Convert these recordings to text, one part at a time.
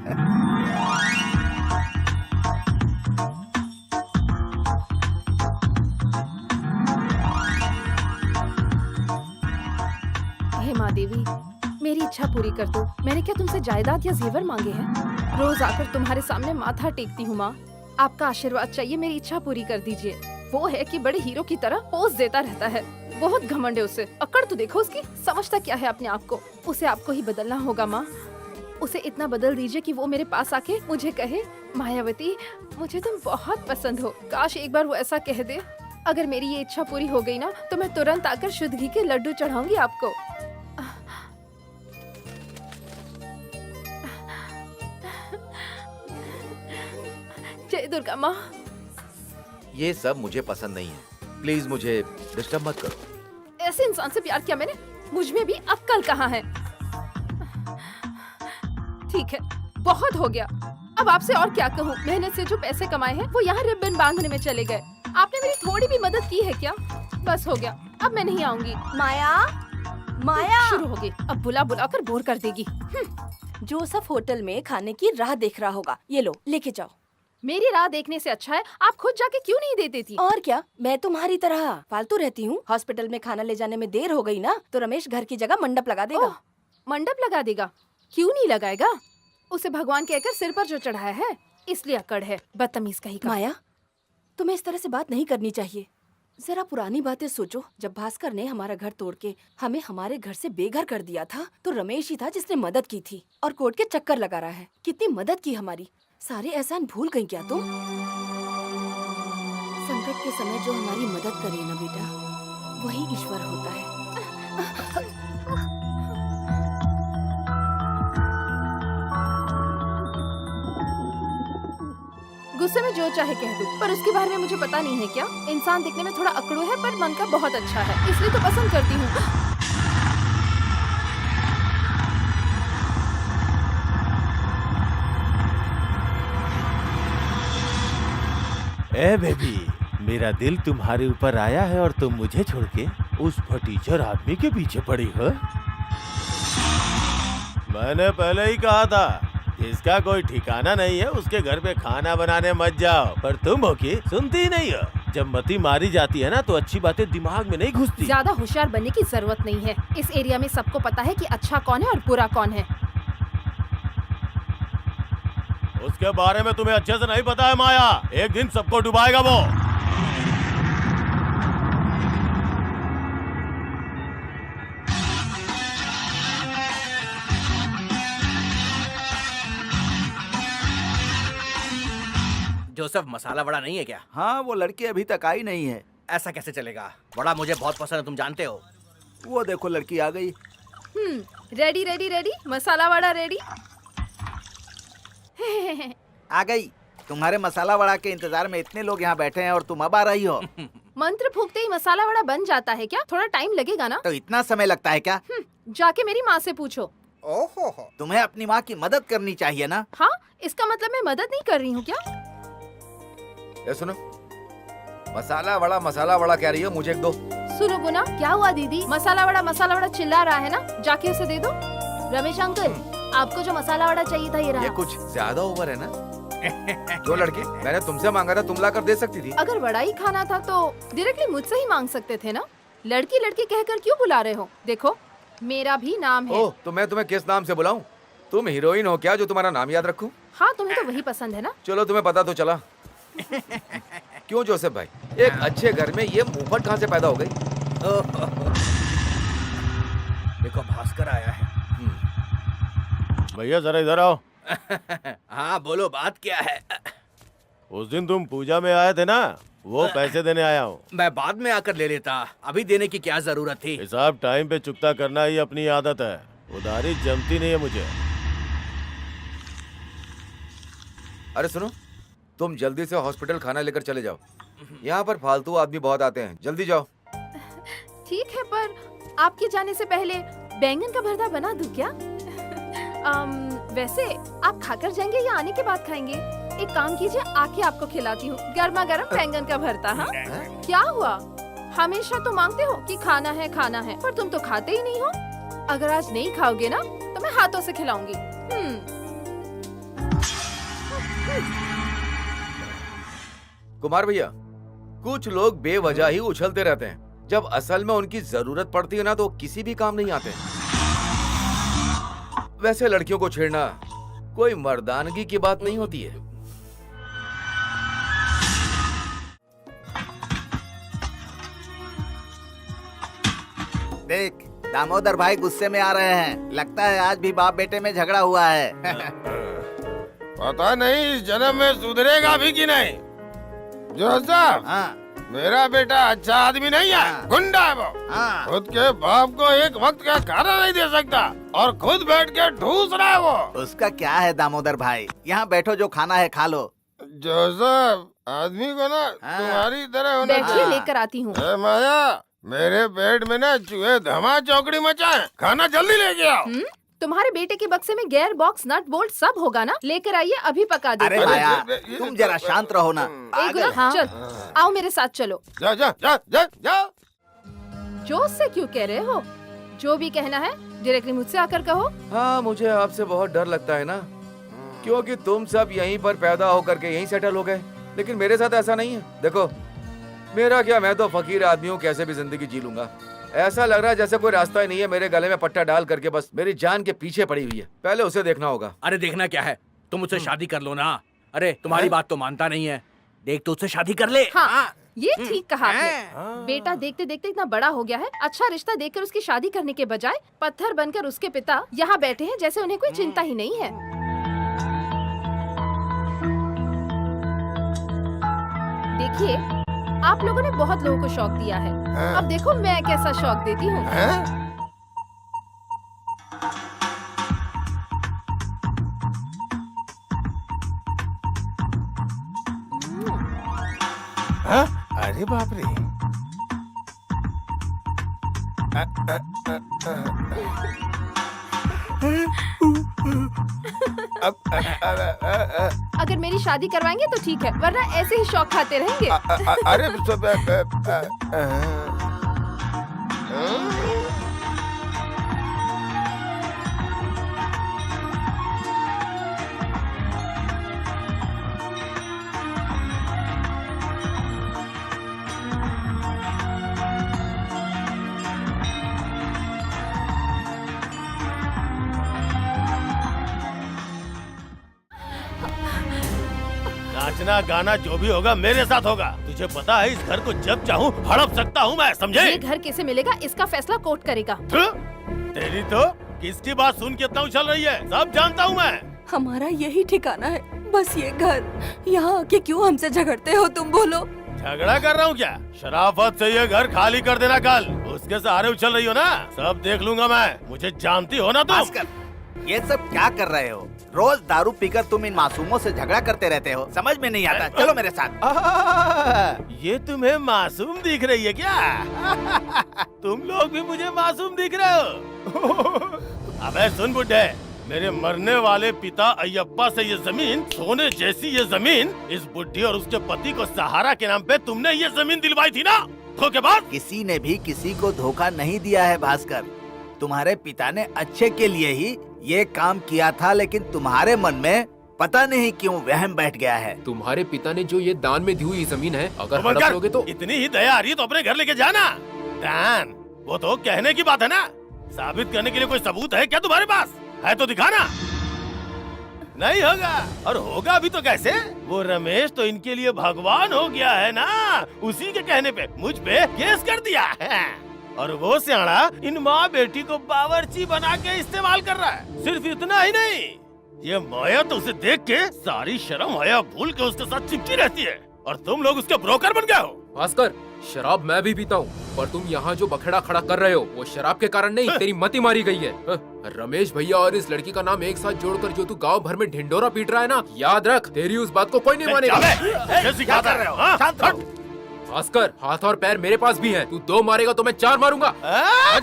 हे माँ देवी, मेरी इच्छा पूरी कर दो। मैंने क्या तुमसे जायदाद या जेवर मांगे हैं? रोज आकर तुम्हारे सामने माथा टेकती हूँ माँ। आपका आशीर्वाद चाहिए, मेरी इच्छा पूरी कर दीजिए। वो है कि बड़े हीरो की तरह पोज देता रहता है, बहुत घमंड है उसे। अकड़ तो देखो उसकी, समझता क्या है अपने आप को। उसे आपको ही बदलना होगा माँ। उसे इतना बदल दीजिए कि वो मेरे पास आके मुझे कहे, मायावती मुझे तुम बहुत पसंद हो। काश एक बार वो ऐसा कह दे। अगर मेरी ये इच्छा पूरी हो गई ना, तो मैं तुरंत आकर शुद्ध घी के लड्डू चढ़ाऊंगी आपको। जय दुर्गा माँ। ये सब मुझे पसंद नहीं है, प्लीज मुझे डिस्टर्ब मत करो। ऐसे इंसान से प्यार किया मैंने, मुझ में भी अक्ल कहाँ है। ठीक है, बहुत हो गया। अब आपसे और क्या कहूँ। मेहनत से जो पैसे कमाए हैं वो यहाँ रिबन बांधने में चले गए। आपने मेरी थोड़ी भी मदद की है क्या? बस हो गया, अब मैं नहीं आऊंगी। माया, माया शुरू हो गई, अब बुला बुला कर बोर कर देगी। जोसेफ होटल में खाने की राह देख रहा होगा, ये लो लेके जाओ। मेरी राह देखने से अच्छा है आप खुद जाके क्यों नहीं देती थी? और क्या, मैं तुम्हारी तरह फालतू रहती हूँ। हॉस्पिटल में खाना ले जाने में देर हो गई ना, तो रमेश घर की जगह मंडप लगा देगा। ओह, मंडप लगा देगा? क्यों नहीं लगाएगा? उसे भगवान कहकर सिर पर जो चढ़ाया है, इसलिए अकड़ है। बदतमीज कहीं का। माया, तुम्हें इस तरह से बात नहीं करनी चाहिए। जरा पुरानी बातें सोचो। जब भास्कर ने हमारा घर तोड़ के हमें हमारे घर से बेघर कर दिया था, तो रमेश ही था जिसने मदद की थी और कोर्ट के चक्कर लगा रहा है। कितनी मदद की हमारी। सारे एहसान भूल गई क्या तुम? संकट के समय जो हमारी मदद करे ना बेटा, वही ईश्वर होता है। गुस्से में जो चाहे कह दूं, पर उसके बारे में मुझे पता नहीं है क्या। इंसान दिखने में थोड़ा अकड़ू है, पर मन का बहुत अच्छा है, इसलिए तो पसंद करती हूँ। ए बेबी, मेरा दिल तुम्हारे ऊपर आया है और तुम मुझे छोड़ के उस फटीचर आदमी के पीछे पड़ी हो। मैंने पहले ही कहा था, इसका कोई ठिकाना नहीं है, उसके घर पे खाना बनाने मत जाओ। पर तुम हो कि सुनती ही नहीं हो। जब मती मारी जाती है ना, तो अच्छी बातें दिमाग में नहीं घुसती। ज्यादा होशियार बनने की जरूरत नहीं है। इस एरिया में सबको पता है कि अच्छा कौन है और बुरा कौन है। उसके बारे में तुम्हें अच्छे से नहीं पता है माया। एक दिन सबको डुबाएगा वो। जोसेफ, मसाला वड़ा नहीं है क्या? हाँ, वो लड़की अभी तक आई नहीं है। ऐसा कैसे चलेगा? वड़ा मुझे बहुत पसंद है, तुम जानते हो। वो देखो लड़की आ गई। रेडी रेडी रेडी, मसाला वड़ा रेडी। आ गई। तुम्हारे मसाला वड़ा के इंतजार में इतने लोग यहाँ बैठे हैं और तुम अब आ रही हो। मंत्र फूकते ही मसाला वड़ा बन जाता है क्या? थोड़ा टाइम लगेगा ना। तो इतना समय लगता है क्या? जाके मेरी माँ से पूछो। ओहो, तुम्हें अपनी माँ की मदद करनी चाहिए ना। हाँ, इसका मतलब मैं मदद नहीं कर रही हूँ क्या? ये सुनो, मसाला वड़ा कह रही हो, मुझे एक दो। सुनो गुना, क्या हुआ दीदी? मसाला वड़ा चिल्ला रहा है ना, जाके उसे दे दो। रमेश अंकल, आपको जो मसाला वड़ा चाहिए था ये रहा। ये कुछ ज्यादा ओवर है ना? जो लड़की, मैंने तुमसे मांगा था, तुम ला कर दे सकती थी। अगर वड़ा ही खाना था तो डायरेक्टली मुझसे ही मांग सकते थे ना। लड़की लड़की कहकर क्यों बुला रहे हो? देखो, मेरा भी नाम है। ओह, तो मैं तुम्हें किस नाम से बुलाऊं? तुम हीरोइन हो क्या जो तुम्हारा नाम याद रखूं? हाँ, तुम्हें तो वही पसंद है ना। चलो, तुम्हें पता तो चला। क्यों जोसेफ भाई, एक अच्छे घर में ये मुंहफट कहाँ से पैदा हो गई? देखो, भास्कर आया है। भैया जरा इधर आओ। हाँ बोलो, बात क्या है? उस दिन तुम पूजा में आए थे ना, वो पैसे देने आया हूँ। मैं बाद में आकर ले लेता, अभी देने की क्या जरूरत थी? हिसाब टाइम पे चुकता करना ही अपनी आदत है, उधारी जमती नहीं है मुझे। अरे सुनो, तुम जल्दी से हॉस्पिटल खाना लेकर चले जाओ। यहाँ पर फालतू आदमी बहुत आते हैं, जल्दी जाओ। ठीक है, पर आपके जाने से पहले बैंगन का भरता बना दूं क्या? वैसे आप खाकर जाएंगे या आने के बाद खाएंगे? एक काम कीजिए, आके आपको खिलाती हूँ गर्मा गर्म बैंगन का भरता। हाँ, क्या हुआ? हमेशा तो मांगते हो कि खाना है, पर तुम तो खाते ही नहीं हो। अगर आज नहीं खाओगे ना, तो मैं हाथों से खिलाऊंगी। कुमार भैया, कुछ लोग बेवजह ही उछलते रहते हैं। जब असल में उनकी जरूरत पड़ती है ना तो किसी भी काम नहीं आते। वैसे लड़कियों को छेड़ना कोई मर्दानगी की बात नहीं होती है। देख, दामोदर भाई गुस्से में आ रहे हैं। लगता है आज भी बाप बेटे में झगड़ा हुआ है। पता नहीं इस जन्म में सुधरेगा भी कि नहीं। जोसेफ, हाँ, मेरा बेटा अच्छा आदमी नहीं है, हाँ। गुंडा है वो। हाँ। खुद के बाप को एक वक्त का खाना नहीं दे सकता और खुद बैठ के ठूस रहा है वो। उसका क्या है दामोदर भाई, यहाँ बैठो, जो खाना है खा लो। जोसेफ, आदमी को ना हाँ। तुम्हारी तरह होना बैठिए, चाहिए। लेकर आती हूँ। ए माया, मेरे पेट में ना चूहे धमा चौकड़ी मचाए, खाना जल्दी लेके आओ। तुम्हारे बेटे के बक्से में गेयर बॉक्स, नट बोल्ट सब होगा ना? लेकर आइए, अभी पका देती अरे हूँ। माया, ये- तुम जरा शांत रहो ना। ए पागल गुलाब, है। चल आओ मेरे साथ चलो। जा जा जा जा जा। जोश से क्यों कह रहे हो? जो भी कहना है डायरेक्टली मुझसे आकर कहो। हाँ, मुझे आपसे बहुत डर लगता है ना, क्योंकि तुम सब यहीं पर पैदा होकर के यहीं सेटल हो गए। लेकिन मेरे साथ ऐसा नहीं है। देखो, मेरा क्या, मैं तो फकीर आदमी हूँ, कैसे भी जिंदगी जी लूंगा। ऐसा लग रहा है जैसे कोई रास्ता ही नहीं है। मेरे गले में पट्टा डाल करके बस मेरी जान के पीछे पड़ी हुई है। पहले उसे देखना होगा। अरे देखना क्या है, तुम मुझसे शादी कर लो ना। अरे तुम्हारी बात तो मानता नहीं है। देख तो उससे शादी कर ले। हाँ, ये ठीक कहा आपने। बेटा देखते देखते इतना बड़ा हो गया है। अच्छा रिश्ता देखकर उसकी शादी करने के बजाय पत्थर बनकर उसके पिता यहाँ बैठे हैं जैसे उन्हें कोई चिंता ही नहीं है। देखिए, आप लोगों ने बहुत लोगों को शौक दिया है। अब देखो मैं कैसा शौक देती हूँ। हाँ? अरे बाप रे। अगर मेरी शादी करवाएंगे तो ठीक है, वरना ऐसे ही शौक खाते रहेंगे। अरे नाचना गाना जो भी होगा मेरे साथ होगा। तुझे पता है इस घर को जब चाहूँ हड़प सकता हूँ मैं, समझे? ये घर कैसे मिलेगा इसका फैसला कोर्ट करेगा। तेरी तो किसकी बात सुन के इतना उछल रही है, सब जानता हूँ मैं। हमारा यही ठिकाना है, बस ये घर। यहाँ आके क्यों हमसे झगड़ते हो तुम, बोलो? झगड़ा कर रहा हूँ क्या? शराफत से ये घर खाली कर देना कल। उसके सहारे उछल रही हो ना, सब देख लूंगा मैं। मुझे जानती हो ना तुम। भास्कर, ये सब क्या कर रहे हो? रोज दारू पीकर तुम इन मासूमों से झगड़ा करते रहते हो, समझ में नहीं आता। चलो मेरे साथ। ये तुम्हें मासूम दिख रही है क्या? तुम लोग भी मुझे मासूम दिख रहे हो। अबे सुन बुड्ढे, मेरे मरने वाले पिता अय्यप्पा से ये जमीन, सोने जैसी ये जमीन, इस बुड्ढी और उसके पति को सहारा के नाम पे तुमने ये जमीन दिलवाई थी ना, धोखेबाज। किसी ने भी किसी को धोखा नहीं दिया है भास्कर। तुम्हारे पिता ने अच्छे के लिए ही ये काम किया था, लेकिन तुम्हारे मन में पता नहीं क्यों वहम बैठ गया है। तुम्हारे पिता ने जो ये दान में दी हुई जमीन है, अगर खबर हड़प कर, लोगे तो इतनी ही दया आ रही है तो अपने घर लेके जाना। दान, वो तो कहने की बात है ना, साबित करने के लिए कोई सबूत है क्या तुम्हारे पास? है तो दिखाना। नहीं होगा, और होगा भी तो कैसे? वो रमेश तो इनके लिए भगवान हो गया है ना, उसी के कहने पे मुझ पे केस कर दिया है। और वो सियाड़ा इन माँ बेटी को बावर्ची बना के इस्तेमाल कर रहा है। सिर्फ इतना ही नहीं, ये माया तो उसे देख के सारी शर्म हया भूल के उसके साथ चिपकी रहती है, और तुम लोग उसके ब्रोकर बन गए हो। भास्कर, शराब मैं भी पीता हूँ, पर तुम यहाँ जो बखेड़ा खड़ा कर रहे हो वो शराब के कारण नहीं, तेरी मति मारी गई है। रमेश भैया और इस लड़की का नाम एक साथ जोड़कर जो तू गांव भर में ढिंडोरा पीट रहा है ना, याद रख, तेरी उस बात को कोई नहीं मानेगा। ये सिखाता रहे हो, हाँ? शांत रहो। भास्कर, हाथ और पैर मेरे पास भी हैं। तू 2 मारेगा तो मैं 4 मारूंगा।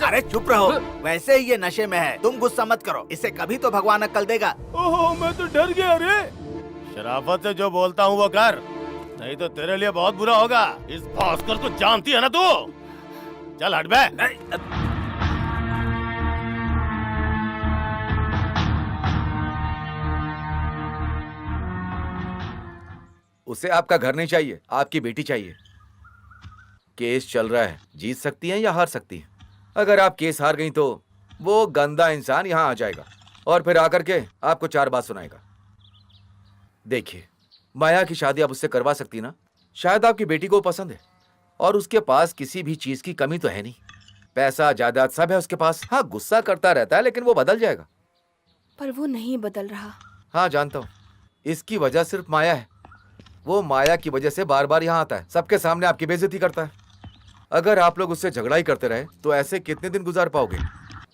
अरे चुप रहो, वैसे ही ये नशे में है, तुम गुस्सा मत करो, इसे कभी तो भगवान अक्ल देगा। ओहो, मैं तो डर गया रे। शराफत से जो बोलता हूँ वो कर, नहीं तो तेरे लिए बहुत बुरा होगा। इस भास्कर को जानती है ना तू? चल हट बे। उसे आपका घर नहीं चाहिए, आपकी बेटी चाहिए। केस चल रहा है, जीत सकती हैं या हार सकती हैं। अगर आप केस हार गई तो वो गंदा इंसान यहाँ आ जाएगा और फिर आकर के आपको 4 बात सुनाएगा। देखिए, माया की शादी आप उससे करवा सकती ना। शायद आपकी बेटी को पसंद है और उसके पास किसी भी चीज की कमी तो है नहीं। पैसा जायदाद सब है उसके पास। हाँ, गुस्सा करता रहता है लेकिन वो बदल जाएगा। पर वो नहीं बदल रहा। हाँ जानता हूँ, इसकी वजह सिर्फ माया है। वो माया की वजह से बार बार यहाँ आता है, सबके सामने आपकी बेइज्जती करता है। अगर आप लोग उससे झगड़ा ही करते रहे तो ऐसे कितने दिन गुजार पाओगे?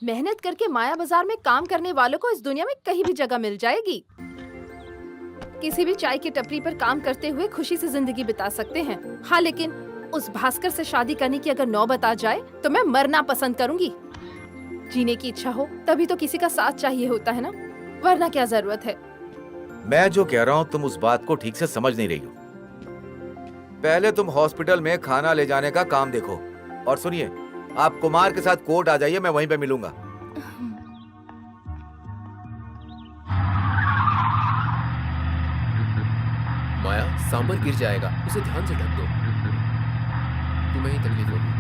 मेहनत करके माया बाजार में काम करने वालों को इस दुनिया में कहीं भी जगह मिल जाएगी। किसी भी चाय की टपरी पर काम करते हुए खुशी से जिंदगी बिता सकते हैं। हाँ, लेकिन उस भास्कर से शादी करने की अगर नौबत आ जाए तो मैं मरना पसंद करूंगी। जीने की इच्छा हो तभी तो किसी का साथ चाहिए होता है ना, वरना क्या जरूरत है। मैं जो कह रहा हूँ तुम उस बात को ठीक से समझ नहीं रही हो। पहले तुम हॉस्पिटल में खाना ले जाने का काम देखो। और सुनिए, आप कुमार के साथ कोर्ट आ जाइए, मैं वहीं पे मिलूंगा। माया, सांबर गिर जाएगा, उसे ध्यान से ढक दो। तुम्हें ही तकलीफ होगी।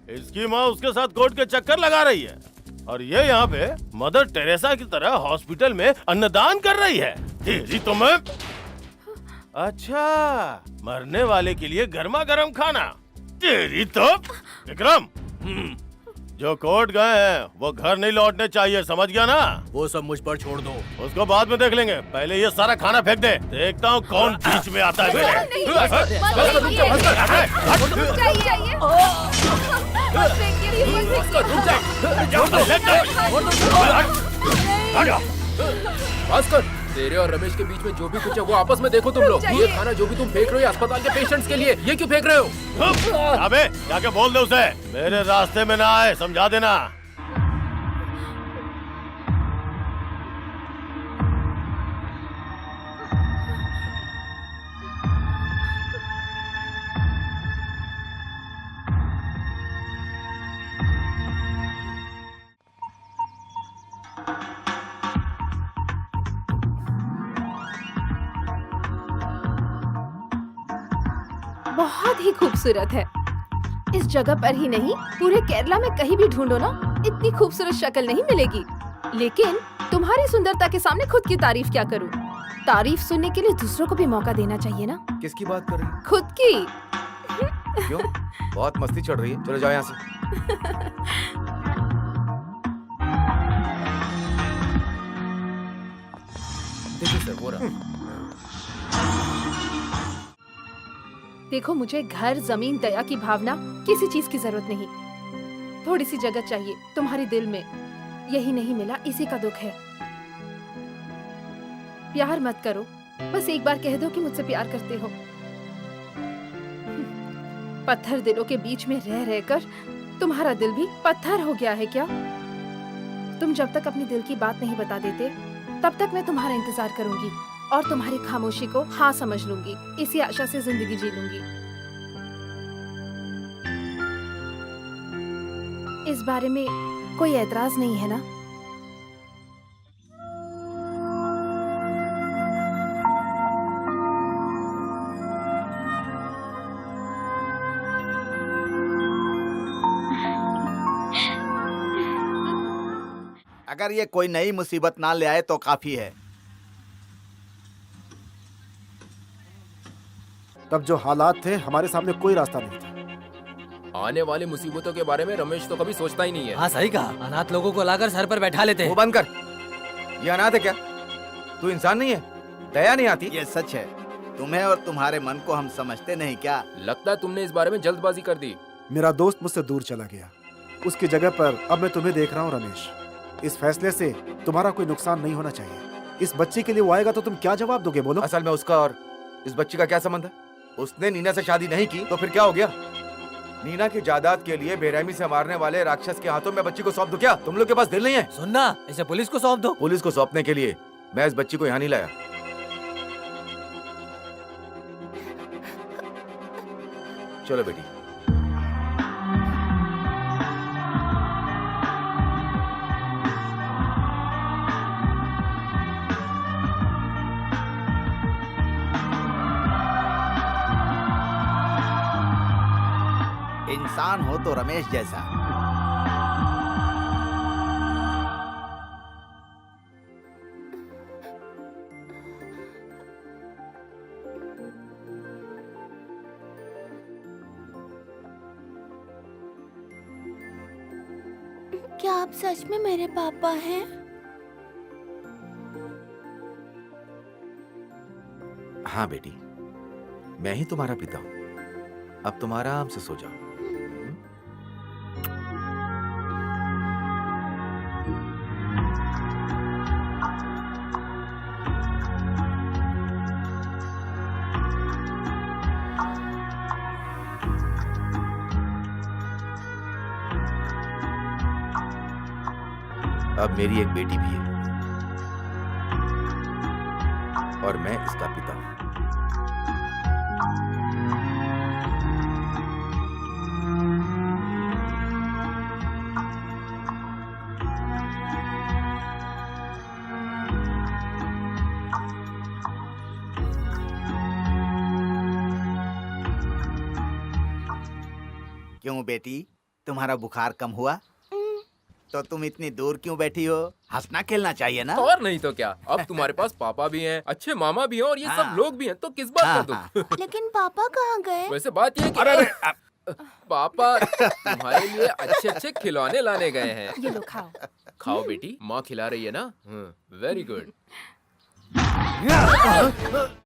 इसकी माँ उसके साथ कोर्ट के चक्कर लगा रही है और ये यहाँ पे मदर टेरेसा की तरह हॉस्पिटल में अन्नदान कर रही है। तेरी तो मैं। अच्छा, मरने वाले के लिए गर्मा गर्म खाना। तेरी तो। विक्रम, जो कोर्ट गए हैं वो घर नहीं लौटने चाहिए, समझ गया ना? वो सब मुझ पर छोड़ दो। उसको बाद में देख लेंगे, पहले ये सारा खाना फेंक दे। देखता हूँ कौन बीच में आता है भास्कर, तेरे और रमेश के बीच में जो भी कुछ है वो आपस में देखो तुम लोग। ये खाना जो भी तुम फेंक रहे हो अस्पताल के पेशेंट्स के लिए, ये क्यों फेंक रहे हो? अबे जाके बोल दे उसे मेरे रास्ते में ना आए, समझा देना। बहुत ही खूबसूरत है। इस जगह पर ही नहीं, पूरे केरला में कहीं भी ढूंढो ना, इतनी खूबसूरत शक्ल नहीं मिलेगी। लेकिन तुम्हारी सुंदरता के सामने खुद की तारीफ क्या करूं? तारीफ सुनने के लिए दूसरों को भी मौका देना चाहिए ना। किसकी बात कर रही है? खुद की। क्यों? बहुत मस्ती चढ़ रही है, चलो जाओ यहाँ से। देखिए सर, वो रहा। देखो, मुझे घर, जमीन, दया की भावना, किसी चीज की जरूरत नहीं। थोड़ी सी जगह चाहिए तुम्हारे दिल में। यही नहीं मिला, इसी का दुख है। प्यार मत करो, बस एक बार कह दो कि मुझसे प्यार करते हो। पत्थर दिलों के बीच में रह रहकर तुम्हारा दिल भी पत्थर हो गया है क्या? तुम जब तक अपने दिल की बात नहीं बता देते, तब तक मैं तुम्हारा इंतजार करूंगी और तुम्हारी खामोशी को हाँ समझ लूंगी। इसी आशा से जिंदगी जी लूंगी। इस बारे में कोई एतराज नहीं है ना? अगर ये कोई नई मुसीबत ना ले आए तो काफी है। तब जो हालात थे, हमारे सामने कोई रास्ता नहीं था। आने वाली मुसीबतों के बारे में रमेश तो कभी सोचता ही नहीं है। हाँ सही कहा, अनाथ लोगों को लाकर सर पर बैठा लेते वो हैं। बंद कर। ये अनाथ है क्या? तू इंसान नहीं है? दया नहीं आती? ये सच है, तुम्हें और तुम्हारे मन को हम समझते नहीं क्या? लगता है तुमने इस बारे में जल्दबाजी कर दी। मेरा दोस्त मुझसे दूर चला गया, उसकी जगह पर अब मैं तुम्हें देख रहा हूँ रमेश। इस फैसले से तुम्हारा कोई नुकसान नहीं होना चाहिए। इस बच्चे के लिए वो आएगा तो तुम क्या जवाब दोगे, बोलो? असल में उसका और इस बच्ची का क्या संबंध है? उसने नीना से शादी नहीं की तो फिर क्या हो गया? नीना की जायदाद के लिए बेरहमी से मारने वाले राक्षस के हाथों में बच्ची को सौंप दूं क्या? तुम लोग के पास दिल नहीं है? सुनना, इसे पुलिस को सौंप दो। पुलिस को सौंपने के लिए मैं इस बच्ची को यहाँ नहीं लाया। चलो बेटी। इंसान हो तो रमेश जैसा। क्या आप सच में मेरे पापा हैं? हाँ बेटी, मैं ही तुम्हारा पिता हूँ। अब तुम आराम से सो जाओ। अब मेरी एक बेटी भी है और मैं इसका पिता हूं। क्यों बेटी, तुम्हारा बुखार कम हुआ? तो तुम इतनी दूर क्यों बैठी हो? हंसना खेलना चाहिए ना। और नहीं तो क्या, अब तुम्हारे पास पापा भी हैं, अच्छे मामा भी हैं और ये सब लोग भी हैं, तो किस बात का दुख? लेकिन पापा कहाँ गए? वैसे बात ये अरे कि पापा तुम्हारे लिए अच्छे अच्छे खिलौने लाने गए हैं। ये लो खाओ। खाओ बेटी, माँ खिला रही है ना। Very good.